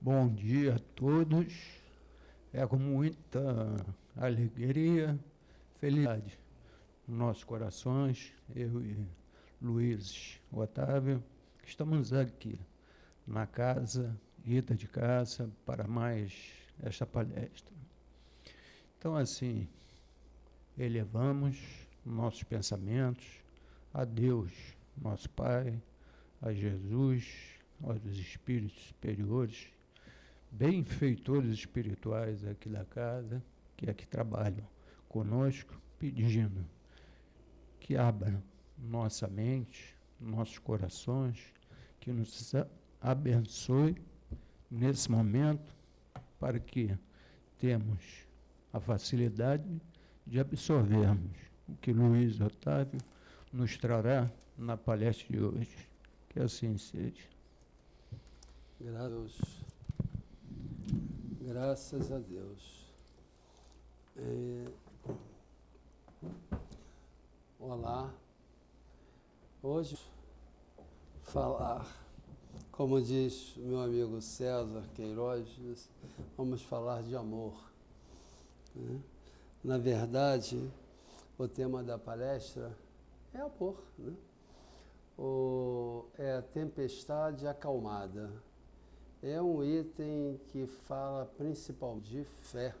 Bom dia a todos. É com muita alegria, felicidade nos nossos corações, eu e Luiz Otávio, estamos aqui na casa, ida de casa, para mais esta palestra. Então, assim, elevamos nossos pensamentos a Deus, nosso Pai, a Jesus, aos espíritos superiores, benfeitores espirituais aqui da casa, que aqui trabalham conosco, pedindo que abra nossa mente, nossos corações, que nos abençoe nesse momento, para que temos a facilidade de absorvermos o que Luiz Otávio nos trará na palestra de hoje. Que assim seja. Graças a Deus. Olá. Hoje, falar, como diz meu amigo César Queiroz, vamos falar de amor. Na verdade, o tema da palestra é amor, né? É a tempestade acalmada. É um item que fala principalmente de fé,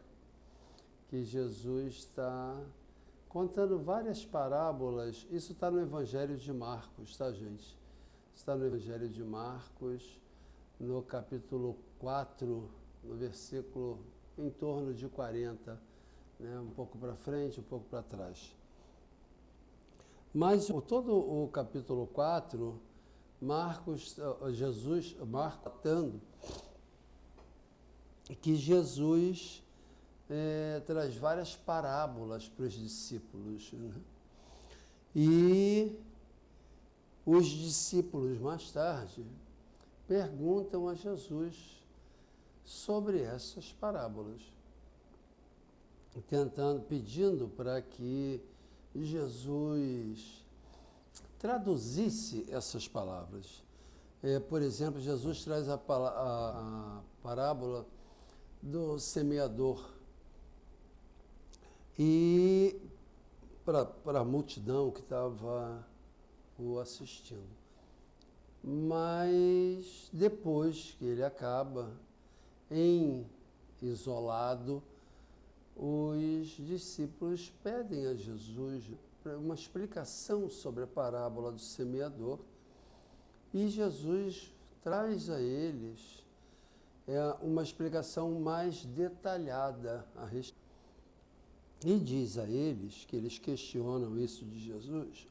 que Jesus está contando várias parábolas. Isso está no Evangelho de Marcos, tá, gente? Está no Evangelho de Marcos, no capítulo 4, no versículo em torno de 40, né? Um pouco para frente, um pouco para trás. Mas todo o capítulo 4, Marcos contando que Jesus traz várias parábolas para os discípulos, né? E os discípulos, mais tarde, perguntam a Jesus sobre essas parábolas, pedindo para que Jesus traduzisse essas palavras. Por exemplo, Jesus traz a parábola do semeador. E para a multidão que estava o assistindo. Mas depois que ele acaba, isolado, os discípulos pedem a Jesus uma explicação sobre a parábola do semeador, e Jesus traz a eles uma explicação mais detalhada a respeito. E diz a eles, que eles questionam isso de Jesus,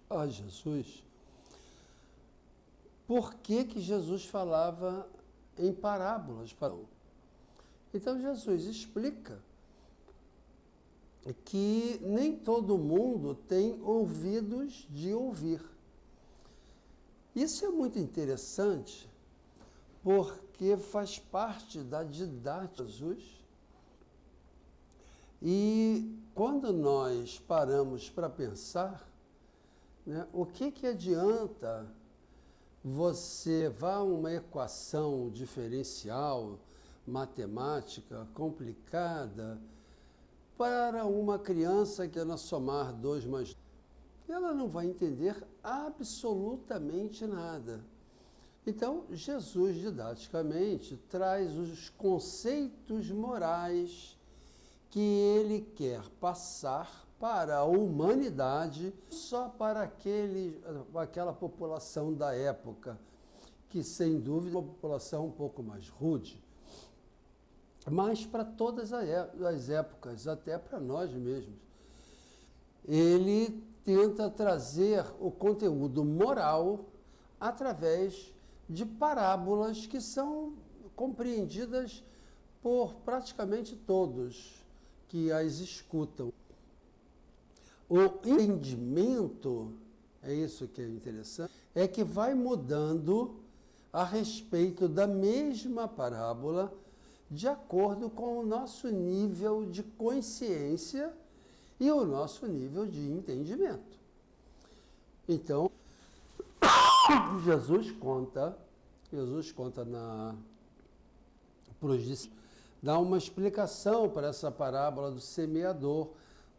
por que Jesus falava em parábolas? Então Jesus explica que nem todo mundo tem ouvidos de ouvir. Isso é muito interessante, porque faz parte da didática de Jesus. E quando nós paramos para pensar, né, o que adianta você levar uma equação diferencial, matemática, complicada, para uma criança que ela somar 2 mais 2, ela não vai entender absolutamente nada. Então, Jesus, didaticamente, traz os conceitos morais que ele quer passar para a humanidade, só para aquela população da época, que, sem dúvida, é uma população um pouco mais rude, mas para todas as épocas, até para nós mesmos. Ele tenta trazer o conteúdo moral através de parábolas que são compreendidas por praticamente todos que as escutam. O entendimento, é isso que é interessante, é que vai mudando a respeito da mesma parábola de acordo com o nosso nível de consciência e o nosso nível de entendimento. Então, Jesus conta na para os discípulos, dá uma explicação para essa parábola do semeador,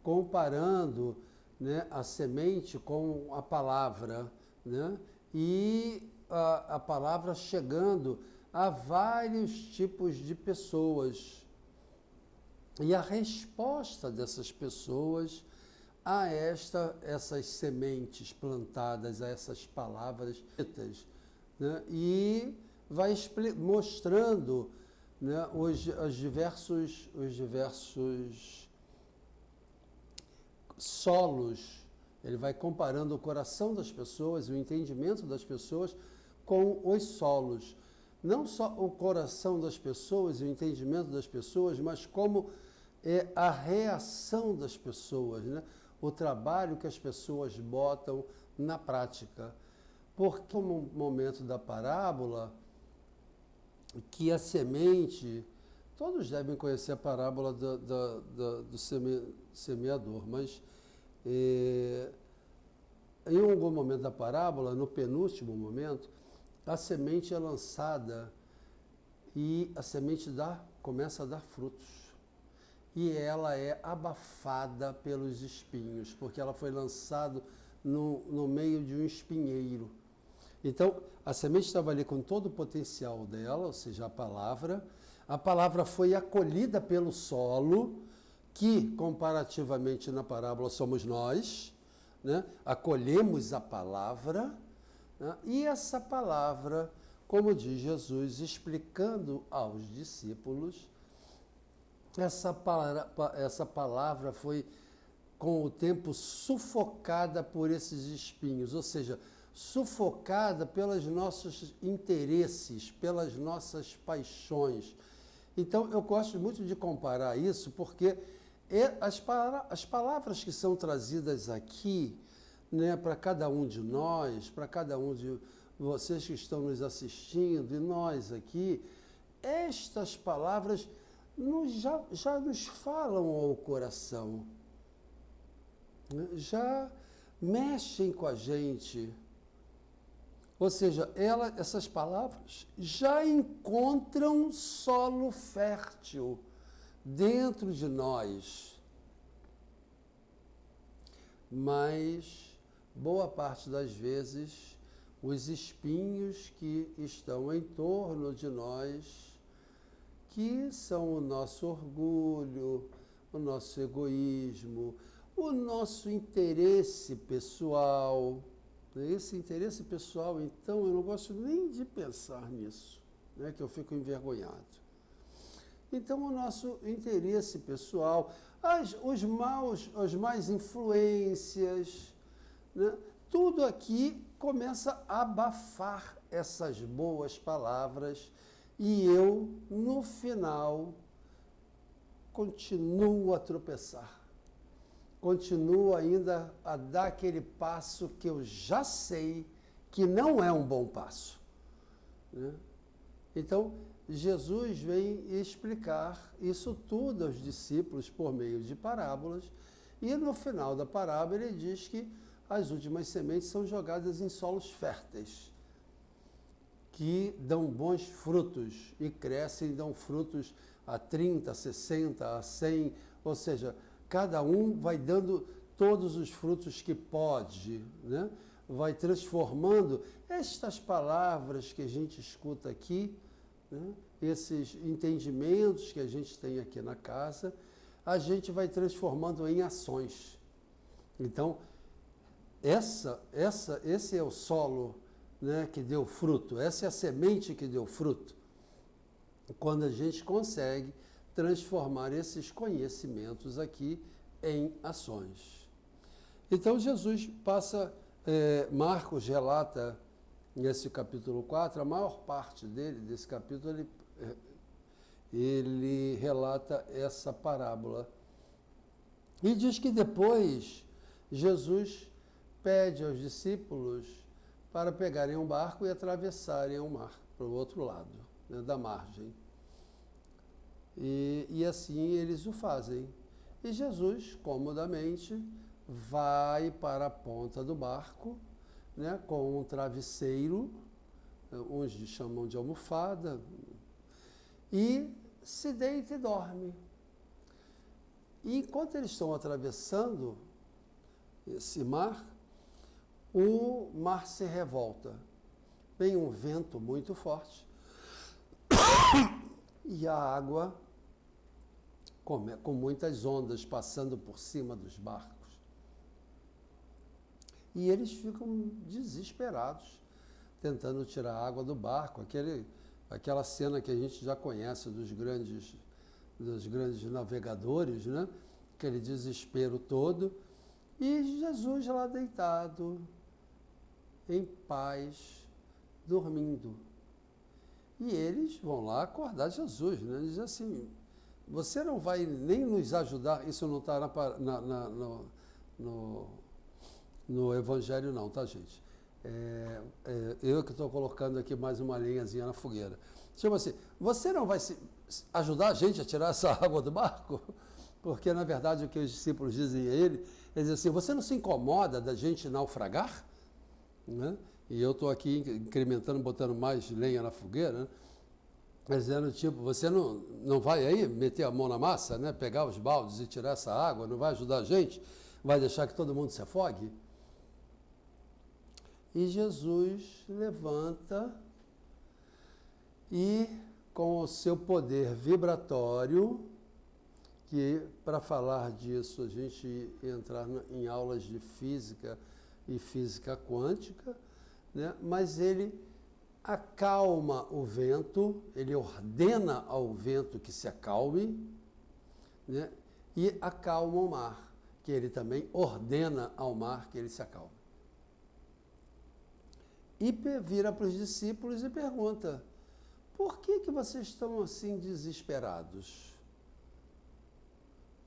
comparando, né, a semente com a palavra, né, e a palavra chegando a vários tipos de pessoas. E a resposta dessas pessoas a essas sementes plantadas, a essas palavras ditas, né, e vai mostrando, né, os diversos solos. Ele vai comparando o coração das pessoas, o entendimento das pessoas com os solos. Não só o coração das pessoas e o entendimento das pessoas, mas como é a reação das pessoas, né? O trabalho que as pessoas botam na prática. Porque no momento da parábola, que a semente, todos devem conhecer a parábola do semeador, mas em algum momento da parábola, no penúltimo momento, a semente é lançada e a semente começa a dar frutos. E ela é abafada pelos espinhos, porque ela foi lançada no meio de um espinheiro. Então, a semente estava ali com todo o potencial dela, ou seja, a palavra foi acolhida pelo solo, que comparativamente na parábola somos nós, né? Acolhemos a palavra, né? E essa palavra, como diz Jesus, explicando aos discípulos, essa palavra foi, com o tempo, sufocada por esses espinhos, ou seja, sufocada pelos nossos interesses, pelas nossas paixões. Então, eu gosto muito de comparar isso, porque as palavras que são trazidas aqui, né, para cada um de nós, para cada um de vocês que estão nos assistindo, e nós aqui, estas palavras já nos falam ao coração, né? Já mexem com a gente. Ou seja, essas palavras já encontram solo fértil dentro de nós. Mas, boa parte das vezes, os espinhos que estão em torno de nós, que são o nosso orgulho, o nosso egoísmo, o nosso interesse pessoal. Esse interesse pessoal, então, eu não gosto nem de pensar nisso, né, que eu fico envergonhado. Então, o nosso interesse pessoal, as más influências, né, tudo aqui começa a abafar essas boas palavras. E eu, no final, continuo a tropeçar. Continuo ainda a dar aquele passo que eu já sei que não é um bom passo, né? Então, Jesus vem explicar isso tudo aos discípulos por meio de parábolas. E no final da parábola ele diz que as últimas sementes são jogadas em solos férteis, que dão bons frutos e crescem e dão frutos a 30, a 60, a 100, ou seja, cada um vai dando todos os frutos que pode, né? Vai transformando estas palavras que a gente escuta aqui, né? Esses entendimentos que a gente tem aqui na casa, a gente vai transformando em ações. Então, esse é o solo, né, que deu fruto, essa é a semente que deu fruto, quando a gente consegue transformar esses conhecimentos aqui em ações. Então Jesus passa, Marcos relata nesse capítulo 4, a maior parte desse capítulo, ele relata essa parábola. E diz que depois Jesus pede aos discípulos para pegarem um barco e atravessarem o mar para o outro lado, né, da margem. E assim eles o fazem. E Jesus, comodamente, vai para a ponta do barco, né, com um travesseiro, uns chamam de almofada, e se deita e dorme. E enquanto eles estão atravessando esse mar, o mar se revolta. Vem um vento muito forte e a água com muitas ondas passando por cima dos barcos. E eles ficam desesperados, tentando tirar a água do barco, aquela cena que a gente já conhece dos grandes navegadores, né? Aquele desespero todo. E Jesus lá deitado, em paz, dormindo. E eles vão lá acordar Jesus, né? Eles dizem assim, você não vai nem nos ajudar, isso não está no Evangelho não, tá, gente? Eu que estou colocando aqui mais uma lenhazinha na fogueira. Tipo assim, você não vai ajudar a gente a tirar essa água do barco? Porque, na verdade, o que os discípulos dizem a ele, eles dizem assim, você não se incomoda da gente naufragar? Né? E eu estou aqui incrementando, botando mais lenha na fogueira, né? Dizendo, tipo, você não vai aí meter a mão na massa, né? Pegar os baldes e tirar essa água, não vai ajudar a gente? Vai deixar que todo mundo se afogue? E Jesus levanta e, com o seu poder vibratório, que para falar disso a gente entrar em aulas de física e física quântica, né? Mas ele acalma o vento, ele ordena ao vento que se acalme, né? E acalma o mar, que ele também ordena ao mar que ele se acalme. E vira para os discípulos e pergunta, por que vocês estão assim desesperados?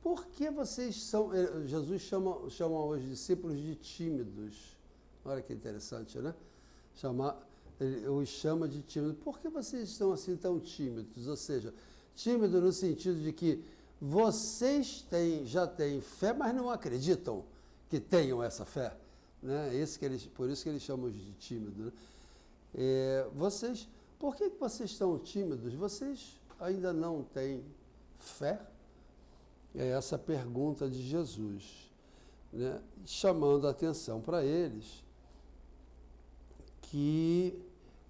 Por que vocês são... Jesus chama os discípulos de tímidos. Olha que interessante, né? Ele os chama de tímidos. Por que vocês estão assim tão tímidos? Ou seja, tímido no sentido de que vocês já têm fé, mas não acreditam que tenham essa fé. Né? Por isso que eles chamam de tímidos. Né? Por que vocês estão tímidos? Vocês ainda não têm fé? É essa pergunta de Jesus, né? Chamando a atenção para eles que,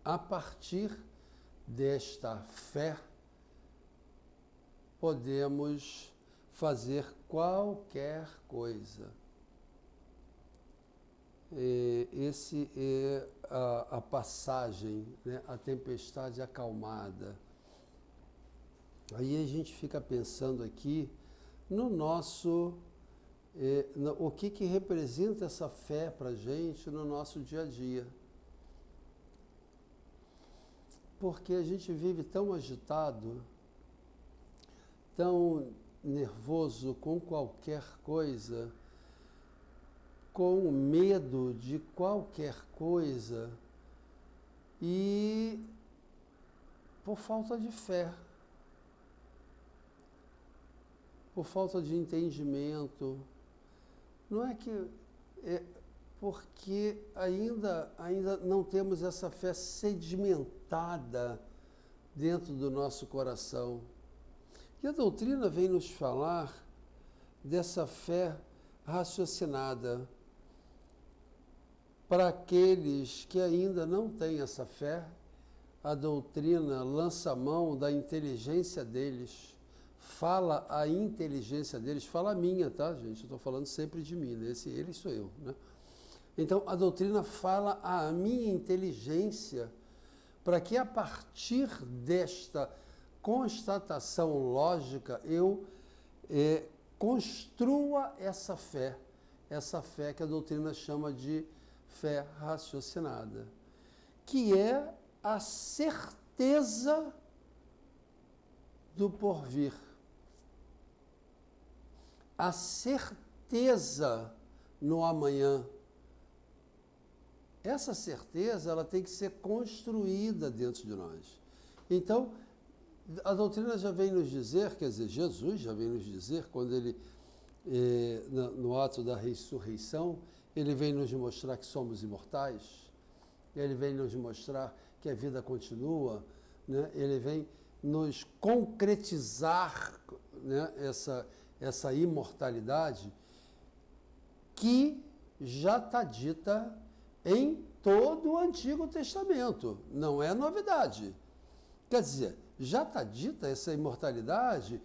a partir desta fé, podemos fazer qualquer coisa. Esse é a passagem, né? A tempestade acalmada. Aí a gente fica pensando aqui no nosso, o que representa essa fé para a gente no nosso dia a dia. Porque a gente vive tão agitado, tão nervoso com qualquer coisa, com medo de qualquer coisa e por falta de fé. Por falta de entendimento. Não é que... porque ainda não temos essa fé sedimentada dentro do nosso coração. E a doutrina vem nos falar dessa fé raciocinada. Para aqueles que ainda não têm essa fé, a doutrina lança a mão da inteligência deles. Fala a inteligência deles, fala a minha, tá, gente? Eu estou falando sempre de mim, né? Ele sou eu, né? Então, a doutrina fala a minha inteligência para que, a partir desta constatação lógica, eu construa essa fé que a doutrina chama de fé raciocinada, que é a certeza do porvir. A certeza no amanhã. Essa certeza ela tem que ser construída dentro de nós. Então, a doutrina já vem nos dizer, quer dizer, Jesus já vem nos dizer, quando ele, no ato da ressurreição, ele vem nos mostrar que somos imortais, ele vem nos mostrar que a vida continua, né? Ele vem nos concretizar, né, essa imortalidade que já está dita em todo o Antigo Testamento. Não é novidade. Quer dizer, já está dita essa imortalidade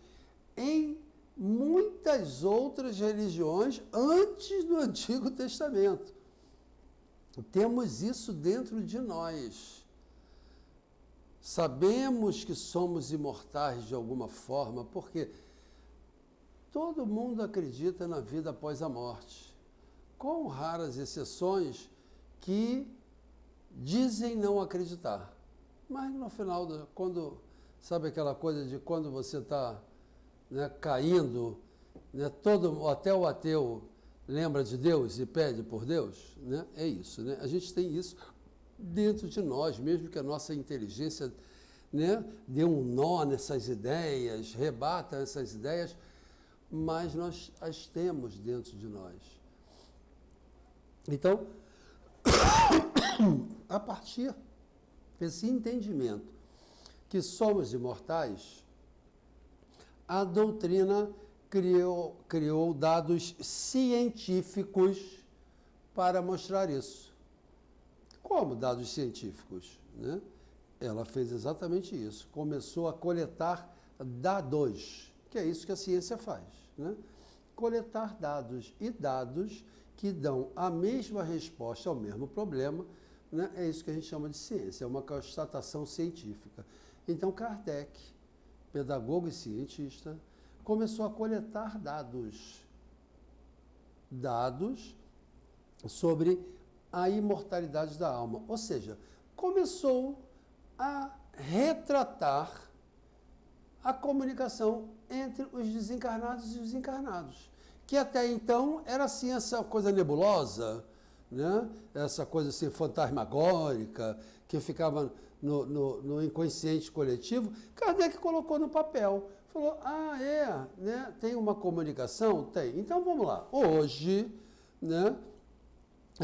em muitas outras religiões antes do Antigo Testamento. Temos isso dentro de nós. Sabemos que somos imortais de alguma forma, porque todo mundo acredita na vida após a morte, com raras exceções que dizem não acreditar. Mas no final, sabe aquela coisa de quando você está, né, caindo, né, até o ateu lembra de Deus e pede por Deus, né? É isso, né? A gente tem isso dentro de nós, mesmo que a nossa inteligência, né, dê um nó nessas ideias, rebata essas ideias, mas nós as temos dentro de nós. Então, a partir desse entendimento que somos imortais, a doutrina criou dados científicos para mostrar isso. Como dados científicos, né? Ela fez exatamente isso. Começou a coletar dados, que é isso que a ciência faz, né? Coletar dados, e dados que dão a mesma resposta ao mesmo problema, né? É isso que a gente chama de ciência, é uma constatação científica. Então, Kardec, pedagogo e cientista, começou a coletar dados sobre a imortalidade da alma. Ou seja, começou a retratar a comunicação entre os desencarnados e os encarnados, que até então era assim essa coisa nebulosa, né? Essa coisa assim fantasmagórica, que ficava no inconsciente coletivo. Kardec colocou no papel. Falou, né? Tem uma comunicação? Tem. Então, vamos lá. Hoje, né?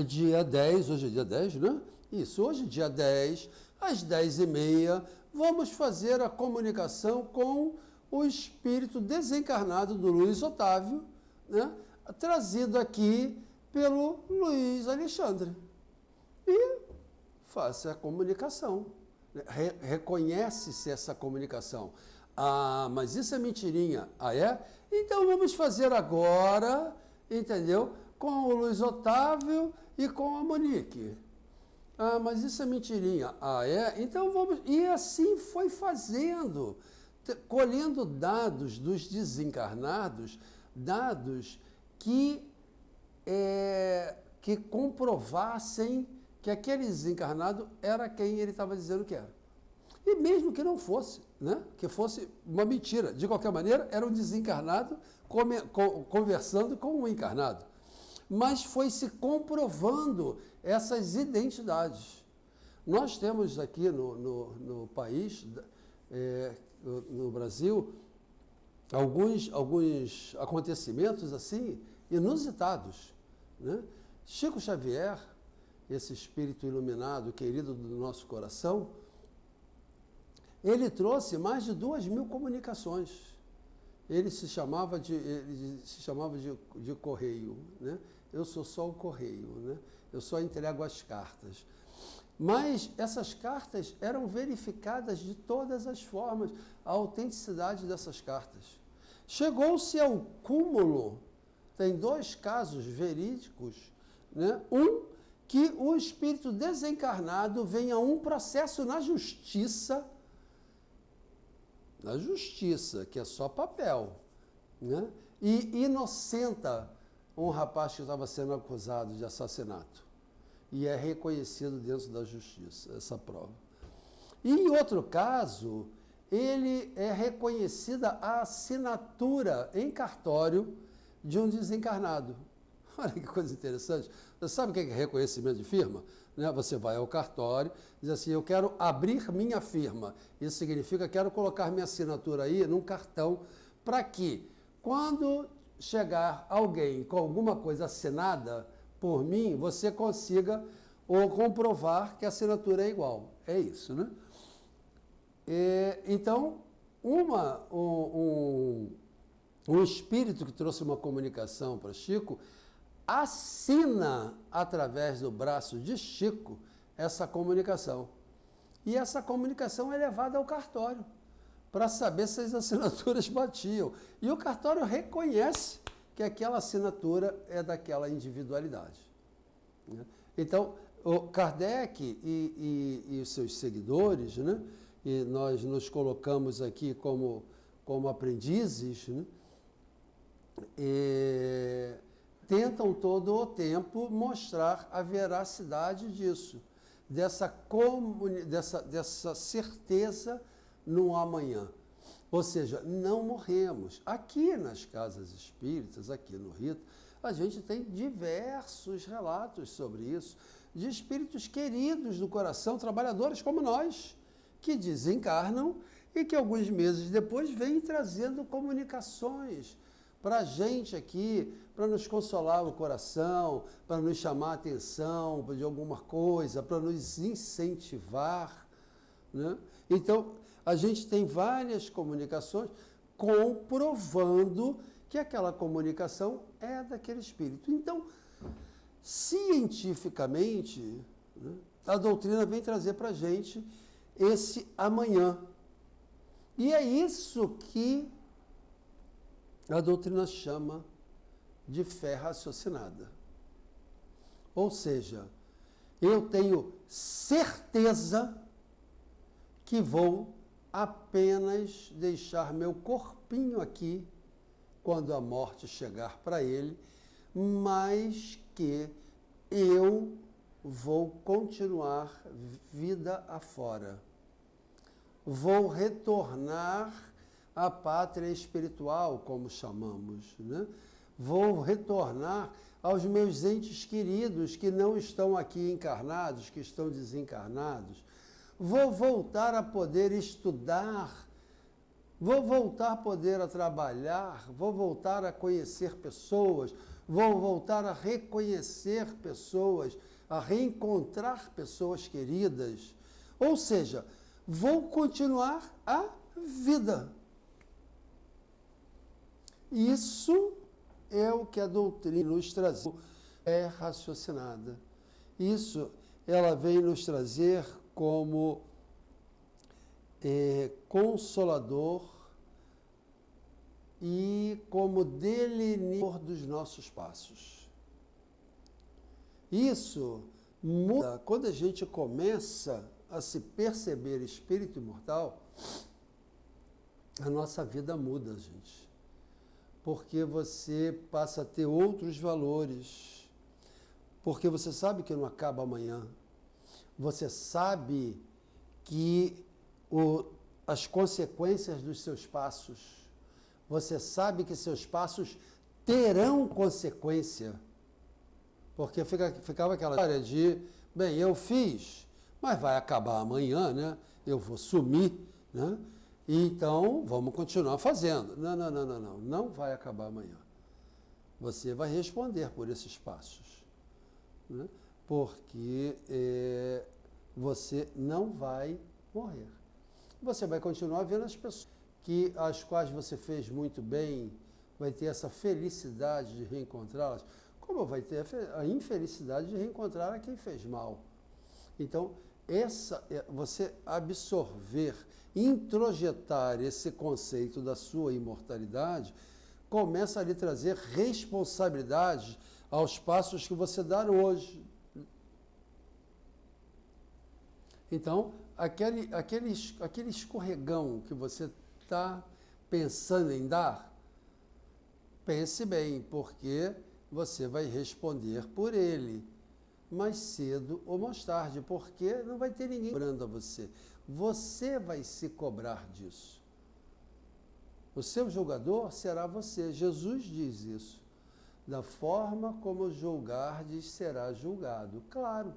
Dia 10, hoje é dia 10, né? Isso, hoje dia 10, às 10h30, vamos fazer a comunicação com o espírito desencarnado do Luiz Otávio, né? Trazido aqui pelo Luiz Alexandre. E faça a comunicação. Reconhece-se essa comunicação. Ah, mas isso é mentirinha. Ah, é? Então vamos fazer agora, entendeu? Com o Luiz Otávio e com a Monique. Ah, mas isso é mentirinha. Ah, é? Então vamos... E assim foi fazendo, colhendo dados dos desencarnados, dados que comprovassem que aquele desencarnado era quem ele estava dizendo que era. E mesmo que não fosse, né? Que fosse uma mentira. De qualquer maneira, era um desencarnado conversando com um encarnado. Mas foi se comprovando essas identidades. Nós temos aqui no país, no Brasil, alguns acontecimentos assim inusitados, né? Chico Xavier, esse espírito iluminado, querido do nosso coração, ele trouxe mais de 2.000 comunicações. Ele se chamava de correio, né? Eu sou só o correio, né? Eu só entrego as cartas. Mas essas cartas eram verificadas de todas as formas, a autenticidade dessas cartas. Chegou-se ao cúmulo, tem 2 casos verídicos, né? Um, que o espírito desencarnado vem a um processo na justiça, que é só papel, né? E inocenta um rapaz que estava sendo acusado de assassinato. E é reconhecido dentro da justiça, essa prova. E em outro caso, ele é reconhecida a assinatura em cartório de um desencarnado. Olha que coisa interessante. Você sabe o que é reconhecimento de firma? Né? Você vai ao cartório e diz assim, eu quero abrir minha firma. Isso significa que quero colocar minha assinatura aí num cartão para que, quando chegar alguém com alguma coisa assinada por mim, você consiga ou comprovar que a assinatura é igual. É isso, né? Então, um espírito que trouxe uma comunicação para Chico assina através do braço de Chico essa comunicação. E essa comunicação é levada ao cartório para saber se as assinaturas batiam. E o cartório reconhece que aquela assinatura é daquela individualidade. Né? Então, o Kardec e os seus seguidores, né? E nós nos colocamos aqui como aprendizes, né? Tentam todo o tempo mostrar a veracidade disso, dessa certeza no amanhã. Ou seja, não morremos. Aqui nas casas espíritas, aqui no Rito, a gente tem diversos relatos sobre isso, de espíritos queridos do coração, trabalhadores como nós, que desencarnam e que alguns meses depois vêm trazendo comunicações para a gente aqui, para nos consolar o coração, para nos chamar a atenção de alguma coisa, para nos incentivar, né? Então, a gente tem várias comunicações comprovando que aquela comunicação é daquele espírito. Então, cientificamente, né, a doutrina vem trazer para a gente esse amanhã. E é isso que a doutrina chama de fé raciocinada. Ou seja, eu tenho certeza que vou apenas deixar meu corpinho aqui quando a morte chegar para ele, mas que eu vou continuar vida afora. Vou retornar à pátria espiritual, como chamamos, né? Vou retornar aos meus entes queridos que não estão aqui encarnados, que estão desencarnados. Vou voltar a poder estudar, vou voltar a poder a trabalhar, vou voltar a conhecer pessoas, vou voltar a reconhecer pessoas, a reencontrar pessoas queridas. Ou seja, vou continuar a vida. Isso é o que a doutrina nos traz, é raciocinada. Isso ela vem nos trazer como consolador e como delineador dos nossos passos. Isso muda quando a gente começa a se perceber espírito imortal, a nossa vida muda, gente. Porque você passa a ter outros valores. Porque você sabe que não acaba amanhã. Você sabe que as consequências dos seus passos, você sabe que seus passos terão consequência. Porque ficava aquela história de, bem, eu fiz, mas vai acabar amanhã, né? Eu vou sumir, né? Então, vamos continuar fazendo. Não vai acabar amanhã. Você vai responder por esses passos, né? Porque você não vai morrer. Você vai continuar vendo as pessoas às quais você fez muito bem, vai ter essa felicidade de reencontrá-las, como vai ter a infelicidade de reencontrar a quem fez mal. Então, você absorver, introjetar esse conceito da sua imortalidade, começa a lhe trazer responsabilidade aos passos que você dá hoje. Então, aquele escorregão que você está pensando em dar, pense bem, porque você vai responder por ele, mais cedo ou mais tarde, porque não vai ter ninguém cobrando a você. Você vai se cobrar disso. O seu julgador será você. Jesus diz isso. Da forma como julgardes, será julgado. Claro,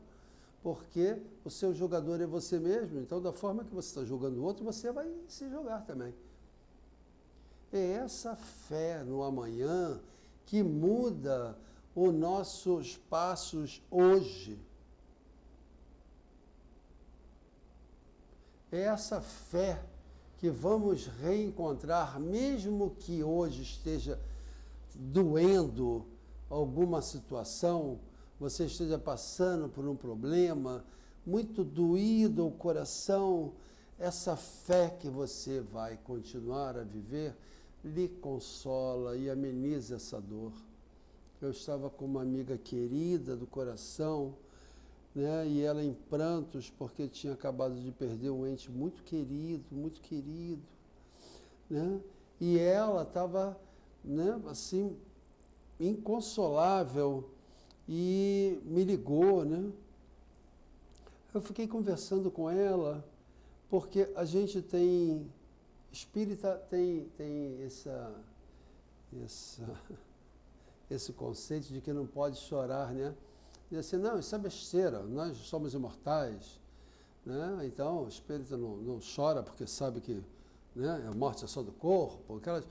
porque o seu julgador é você mesmo, então da forma que você está julgando o outro, você vai se julgar também. É essa fé no amanhã que muda os nossos passos hoje. É essa fé que vamos reencontrar, mesmo que hoje esteja doendo alguma situação, você esteja passando por um problema, muito doído o coração, essa fé que você vai continuar a viver lhe consola e ameniza essa dor. Eu estava com uma amiga querida do coração, né, e ela em prantos porque tinha acabado de perder um ente muito querido, né, e ela estava, né, assim, inconsolável e me ligou, né. Eu fiquei conversando com ela porque a gente tem, espírita tem esse conceito de que não pode chorar, né? Diz assim, não, isso é besteira, nós somos imortais, né? Então o espírito não chora porque sabe que, né, a morte é só do corpo, aquelas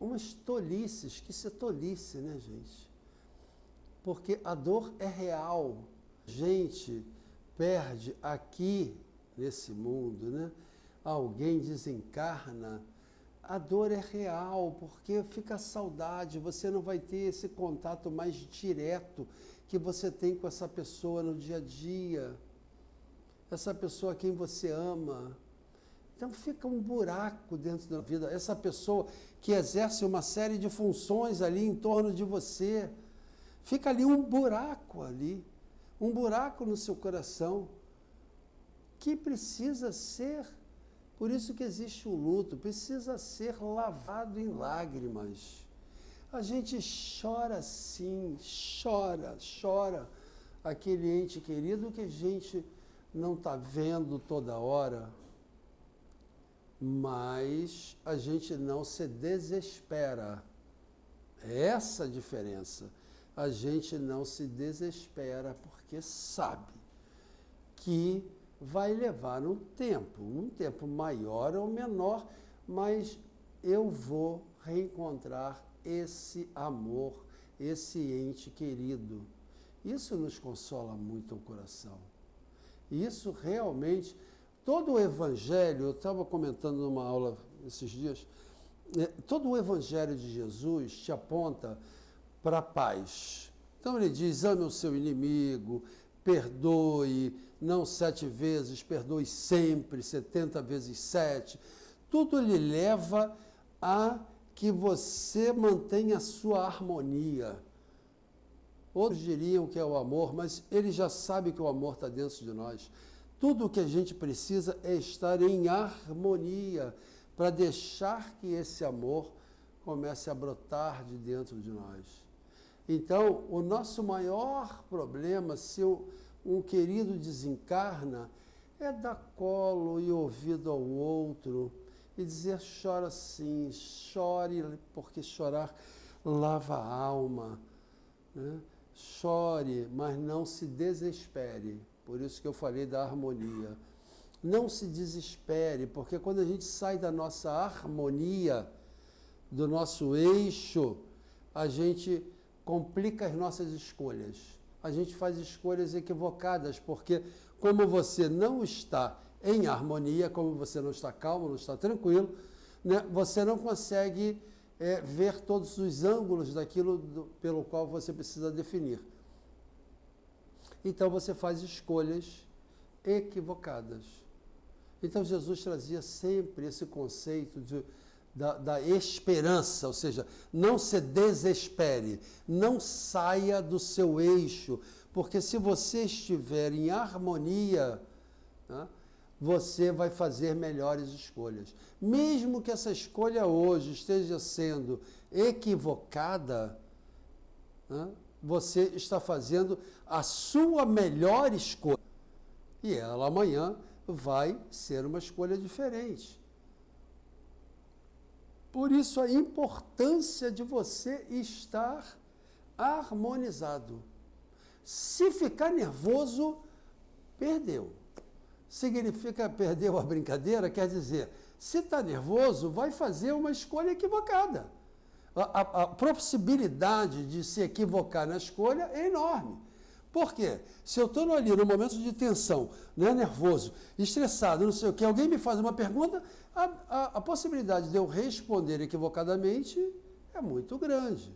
umas tolices, que isso é tolice, né, gente? Porque a dor é real. A gente perde aqui nesse mundo, né? Alguém desencarna, a dor é real, porque fica a saudade, você não vai ter esse contato mais direto que você tem com essa pessoa no dia a dia, essa pessoa a quem você ama. Então fica um buraco dentro da vida, essa pessoa que exerce uma série de funções ali em torno de você, fica ali um buraco no seu coração, que precisa ser, por isso que existe o luto, precisa ser lavado em lágrimas. A gente chora sim, chora aquele ente querido que a gente não está vendo toda hora, mas a gente não se desespera. É essa a diferença. A gente não se desespera porque sabe que vai levar um tempo maior ou menor, mas eu vou reencontrar esse amor, esse ente querido. Isso nos consola muito o coração. Isso realmente, todo o Evangelho, eu estava comentando numa aula esses dias, todo o Evangelho de Jesus te aponta para a paz. Então ele diz, ame o seu inimigo, perdoe, não 7 vezes, perdoe sempre, 70 vezes 7. Tudo lhe leva a que você mantenha a sua harmonia. Outros diriam que é o amor, mas ele já sabe que o amor está dentro de nós. Tudo o que a gente precisa é estar em harmonia para deixar que esse amor comece a brotar de dentro de nós. Então, o nosso maior problema, se um querido desencarna, é dar colo e ouvido ao outro e dizer, chora sim, chore, porque chorar lava a alma, né? Chore, mas não se desespere. Por isso que eu falei da harmonia. Não se desespere, porque quando a gente sai da nossa harmonia, do nosso eixo, a gente complica as nossas escolhas. A gente faz escolhas equivocadas, porque como você não está em harmonia, como você não está calmo, não está tranquilo, né, você não consegue ver todos os ângulos daquilo pelo qual você precisa definir. Então você faz escolhas equivocadas. Então Jesus trazia sempre esse conceito da esperança, ou seja, não se desespere, não saia do seu eixo, porque se você estiver em harmonia, né, você vai fazer melhores escolhas. Mesmo que essa escolha hoje esteja sendo equivocada, né, você está fazendo a sua melhor escolha. E ela amanhã vai ser uma escolha diferente. Por isso a importância de você estar harmonizado. Se ficar nervoso, perdeu. Significa perdeu a brincadeira, quer dizer, se está nervoso, vai fazer uma escolha equivocada. A possibilidade de se equivocar na escolha é enorme. Por quê? Se eu estou ali no momento de tensão, né, nervoso, estressado, não sei o que, alguém me faz uma pergunta, a possibilidade de eu responder equivocadamente é muito grande.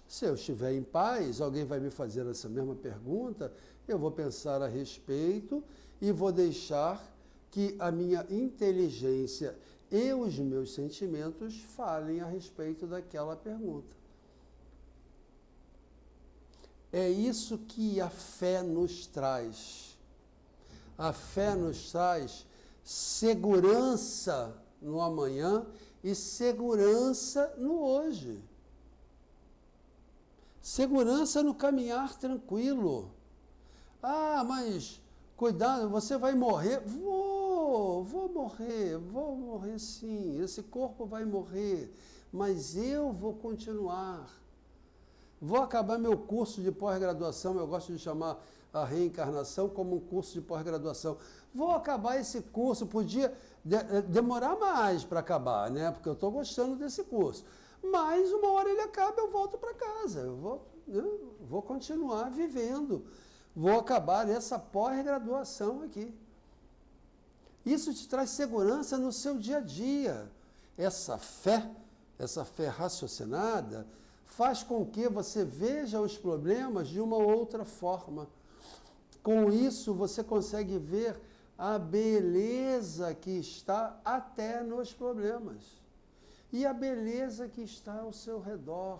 Se eu estiver em paz, alguém vai me fazer essa mesma pergunta, eu vou pensar a respeito e vou deixar que a minha inteligência e os meus sentimentos falem a respeito daquela pergunta. É isso que a fé nos traz. A fé nos traz segurança no amanhã e segurança no hoje. Segurança no caminhar tranquilo. Ah, mas cuidado, você vai morrer. Vou morrer sim. Esse corpo vai morrer, mas eu vou continuar. Vou acabar meu curso de pós-graduação, eu gosto de chamar a reencarnação como um curso de pós-graduação. Vou acabar esse curso, podia demorar mais para acabar, né? Porque eu estou gostando desse curso. Mas uma hora ele acaba, eu volto para casa, eu vou continuar vivendo, vou acabar essa pós-graduação aqui. Isso te traz segurança no seu dia a dia. Essa fé raciocinada, faz com que você veja os problemas de uma outra forma. Com isso, você consegue ver a beleza que está até nos problemas. E a beleza que está ao seu redor.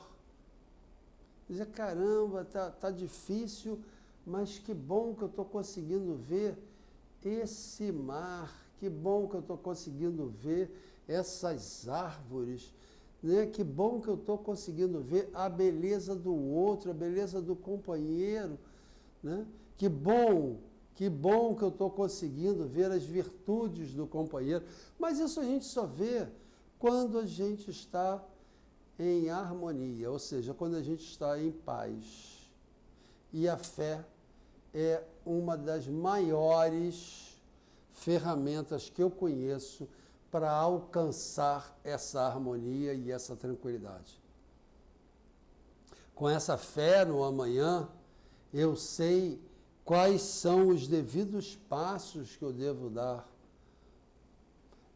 Dizer, caramba, tá difícil, mas que bom que eu estou conseguindo ver esse mar, que bom que eu estou conseguindo ver essas árvores, né? Que bom que eu estou conseguindo ver a beleza do outro, a beleza do companheiro, né? Que bom que eu estou conseguindo ver as virtudes do companheiro. Mas isso a gente só vê quando a gente está em harmonia, ou seja, quando a gente está em paz. E a fé é uma das maiores ferramentas que eu conheço para alcançar essa harmonia e essa tranquilidade. Com essa fé no amanhã, eu sei quais são os devidos passos que eu devo dar.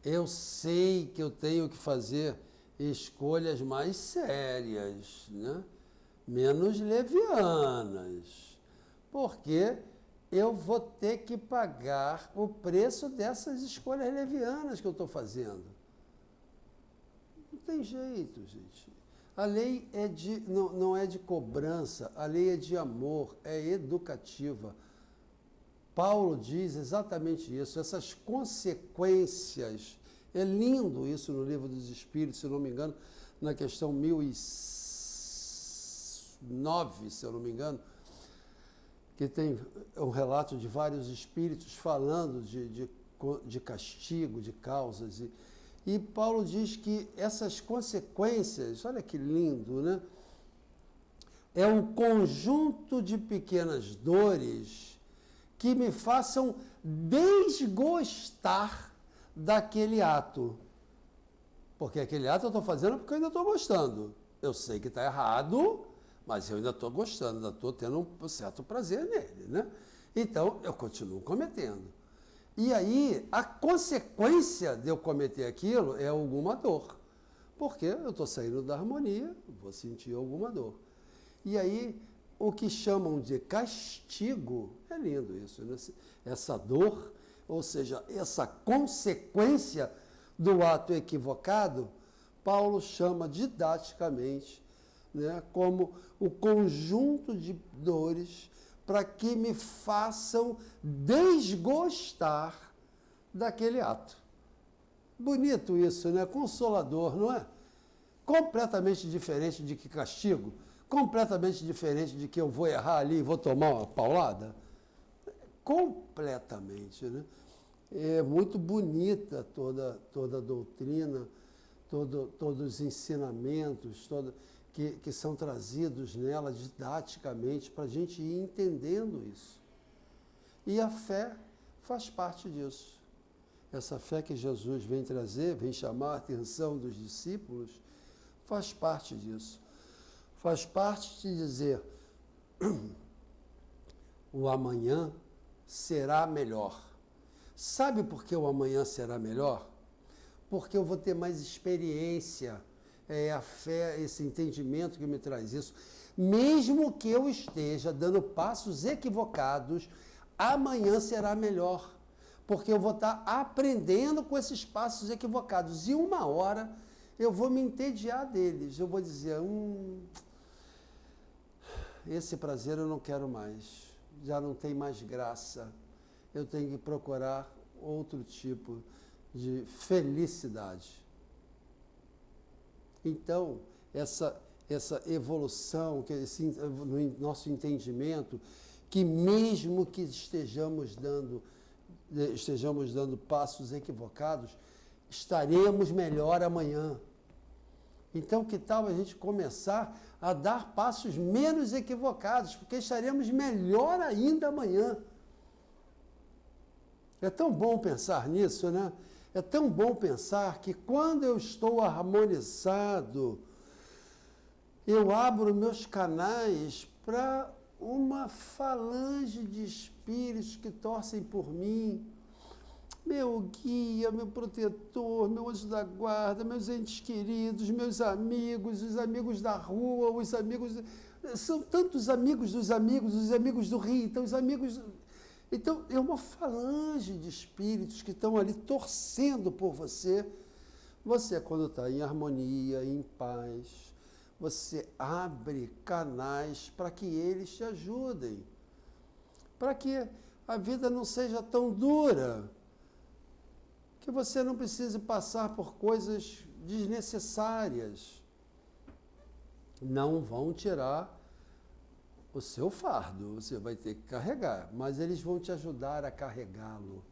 Eu sei que eu tenho que fazer escolhas mais sérias, né? Menos levianas, porque eu vou ter que pagar o preço dessas escolhas levianas que eu estou fazendo. Não tem jeito, gente. A lei não é de cobrança, a lei é de amor, é educativa. Paulo diz exatamente isso, essas consequências. É lindo isso no Livro dos Espíritos, se não me engano, na questão 1009, se eu não me engano, que tem um relato de vários espíritos falando de castigo, de causas. E Paulo diz que essas consequências, olha que lindo, né? É um conjunto de pequenas dores que me façam desgostar daquele ato. Porque aquele ato eu estou fazendo porque eu ainda estou gostando. Eu sei que está errado, mas eu ainda estou gostando, ainda estou tendo um certo prazer nele, né? Então, eu continuo cometendo. E aí, a consequência de eu cometer aquilo é alguma dor. Porque eu estou saindo da harmonia, vou sentir alguma dor. E aí, o que chamam de castigo, é lindo isso, né? Essa dor, ou seja, essa consequência do ato equivocado, Paulo chama didaticamente, né, como o conjunto de dores para que me façam desgostar daquele ato. Bonito isso, né? Consolador, não é? Completamente diferente de que castigo, completamente diferente de que eu vou errar ali e vou tomar uma paulada. Completamente, né? É muito bonita toda a doutrina, todos os ensinamentos, que são trazidos nela didaticamente para a gente ir entendendo isso. E a fé faz parte disso. Essa fé que Jesus vem trazer, vem chamar a atenção dos discípulos, faz parte disso. Faz parte de dizer, o amanhã será melhor. Sabe por que o amanhã será melhor? Porque eu vou ter mais experiência. É a fé, esse entendimento que me traz isso. Mesmo que eu esteja dando passos equivocados, amanhã será melhor. Porque eu vou estar aprendendo com esses passos equivocados. E uma hora eu vou me entediar deles. Eu vou dizer, esse prazer eu não quero mais. Já não tem mais graça. Eu tenho que procurar outro tipo de felicidade. Então, essa evolução, no nosso entendimento, que mesmo que estejamos dando passos equivocados, estaremos melhor amanhã. Então, que tal a gente começar a dar passos menos equivocados, porque estaremos melhor ainda amanhã. É tão bom pensar nisso, né? É tão bom pensar que quando eu estou harmonizado, eu abro meus canais para uma falange de espíritos que torcem por mim. Meu guia, meu protetor, meu anjo da guarda, meus entes queridos, meus amigos, os amigos da rua, os amigos... São tantos amigos dos amigos, os amigos do Rio, então os amigos... Então, é uma falange de espíritos que estão ali torcendo por você. Você, quando está em harmonia, em paz, você abre canais para que eles te ajudem. Para que a vida não seja tão dura. Que você não precise passar por coisas desnecessárias. Não vão tirar o seu fardo, você vai ter que carregar, mas eles vão te ajudar a carregá-lo.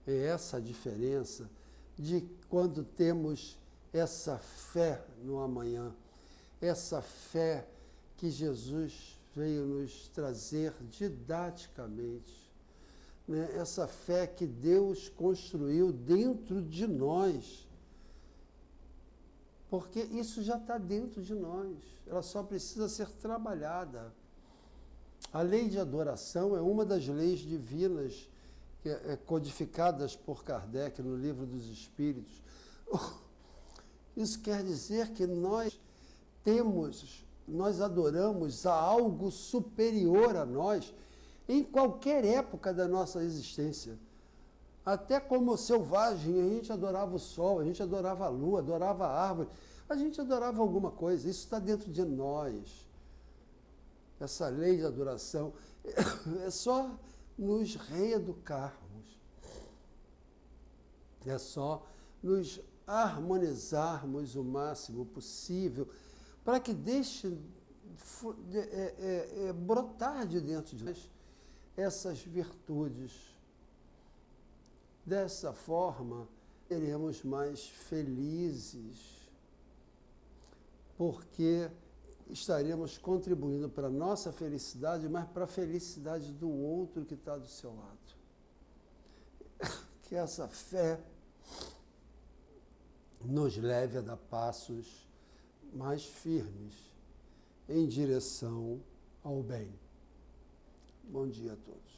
É essa a diferença de quando temos essa fé no amanhã, essa fé que Jesus veio nos trazer didaticamente, né? Essa fé que Deus construiu dentro de nós, porque isso já está dentro de nós, ela só precisa ser trabalhada. A lei de adoração é uma das leis divinas codificadas por Kardec no Livro dos Espíritos. Isso quer dizer que nós adoramos a algo superior a nós em qualquer época da nossa existência. Até como selvagem, a gente adorava o sol, a gente adorava a lua, adorava a árvore, a gente adorava alguma coisa, isso está dentro de nós. Essa lei de adoração é só nos reeducarmos, é só nos harmonizarmos o máximo possível para que deixe brotar de dentro de nós essas virtudes. Dessa forma, seremos mais felizes, porque estaremos contribuindo para a nossa felicidade, mas para a felicidade do outro que está do seu lado. Que essa fé nos leve a dar passos mais firmes em direção ao bem. Bom dia a todos.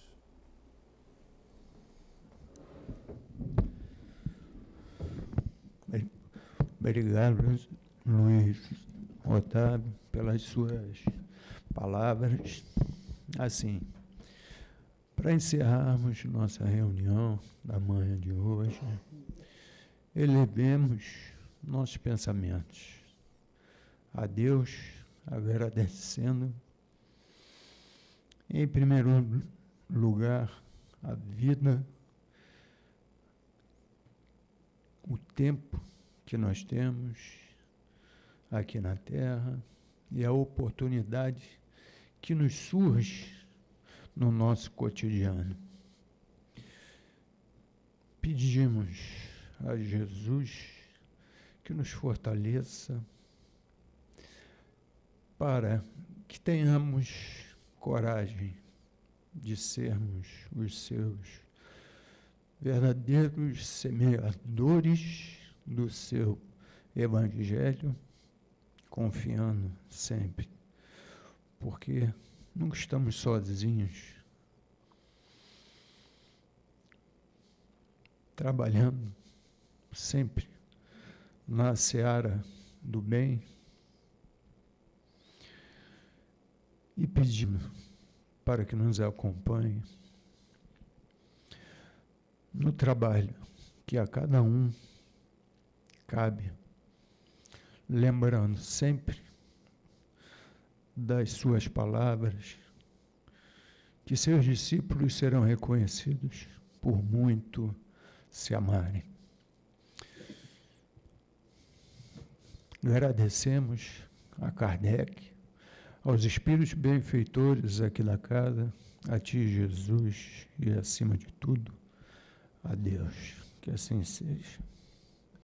Obrigado, Luiz Otávio, pelas suas palavras. Assim, para encerrarmos nossa reunião da manhã de hoje, elevemos nossos pensamentos a Deus, agradecendo, em primeiro lugar, a vida, o tempo que nós temos aqui na Terra e a oportunidade que nos surge no nosso cotidiano. Pedimos a Jesus que nos fortaleça para que tenhamos coragem de sermos os seus verdadeiros semeadores do seu Evangelho, confiando sempre, porque nunca estamos sozinhos, trabalhando sempre na seara do bem e pedindo para que nos acompanhe no trabalho que a cada um cabe, lembrando sempre das suas palavras, que seus discípulos serão reconhecidos por muito se amarem. Agradecemos a Kardec, aos espíritos benfeitores aqui da casa, a Ti, Jesus, e acima de tudo, a Deus. Que assim seja.